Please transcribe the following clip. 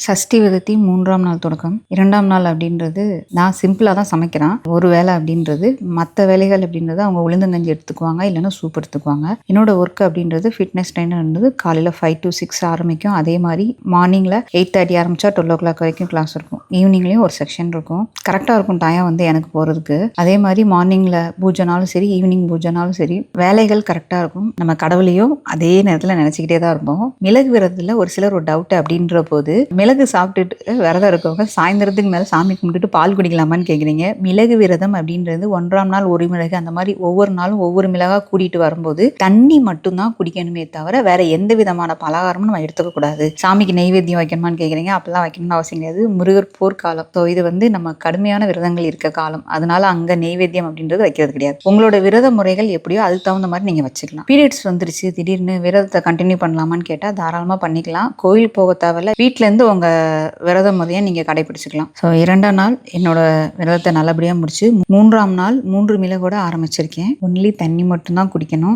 சஷ்டி விரதத்தி 3ஆம் நாள் தொடக்கம். 2ஆம் நாள் அப்படின்றது நான் சிம்பிளாக தான் சமைக்கிறேன். ஒரு வேலை அப்படின்றது, மற்ற வேலைகள் அப்படின்றது அவங்க உளுந்தங்கஞ்சி எடுத்துக்குவாங்க, இல்லைன்னா சூப் எடுத்துக்குவாங்க. என்னோட ஒர்க் அப்படின்றது ஃபிட்னஸ் ட்ரெயினர்ன்றது காலையில் 5 to 6 ஆரம்பிக்கும். அதே மாதிரி மார்னிங்கில் 8:30 ஆரம்பித்தா 12 o'clock வரைக்கும் கிளாஸ் இருக்கும். ஈவினிங்லேயும் ஒரு செக்ஷன் இருக்கும். கரெக்டாக இருக்கும் டைம் வந்து எனக்கு போகிறதுக்கு. அதே மாதிரி மார்னிங்கில் பூஜைனாலும் சரி, ஈவினிங் பூஜைனாலும் சரி, வேலைகள் கரெக்டாக இருக்கும். நம்ம கடவுளையும் அதே நேரத்தில் நினச்சிக்கிட்டே தான் இருப்போம். மிளகு விரதத்தில் ஒரு சிலர் ஒரு டவுட் அப்படின்ற போது, மிளகு சாப்பிட்டுட்டு விரதம் இருக்கவங்க சாயந்தரத்துக்கு மேலே சாமி கும்பிட்டுட்டு பால் குடிக்கலாமான்னு கேட்குறீங்க. மிளகு விரதம் அப்படின்றது 1ஆம் நாள் ஒரு மிளகு, அந்த மாதிரி ஒவ்வொரு நாளும் ஒவ்வொரு மிளகா கூட்டிட்டு வரும்போது தண்ணி மட்டும்தான் குடிக்கணுமே தவிர வேற எந்த விதமான பலகாரமும் நம்ம எடுத்துக்க கூடாது. சாமிக்கு நெய்வேத்தியம் வைக்கணுமான்னு கேட்குறீங்க. அப்பெல்லாம் வைக்கணும்னு அவசியம் கிடையாது. முருகர் போர்க்காலம். ஸோ இது வந்து நம்ம கடுமையான விரதங்கள் இருக்க காலம். அதனால அங்கே நெய்வேத்தியம் அப்படின்றது வைக்கிறது கிடையாது. உங்களோட விரத முறைகள் எப்படியோ அதுக்கு தகுந்த மாதிரி நீங்கள் வச்சுக்கலாம். பீரியட்ஸ் வந்துருச்சு, திடீர்னு விரதத்தை கண்டினியூ பண்ணலாமான்னு கேட்டால் தாராளமாக பண்ணிக்கலாம். கோயில் போக தேவையில்ல, வீட்டிலேருந்து உங்கள் விரத முறையை நீங்கள் கடைபிடிச்சிக்கலாம். ஸோ 2ஆம் நாள் என்னோட விரதத்தை நல்லபடியாக முடிச்சு 3ஆம் நாள் 3 மிளகோட ஆரம்பிச்சிருக்கேன். ஒன்லி தண்ணி மட்டும்தான் குடிக்கணும்.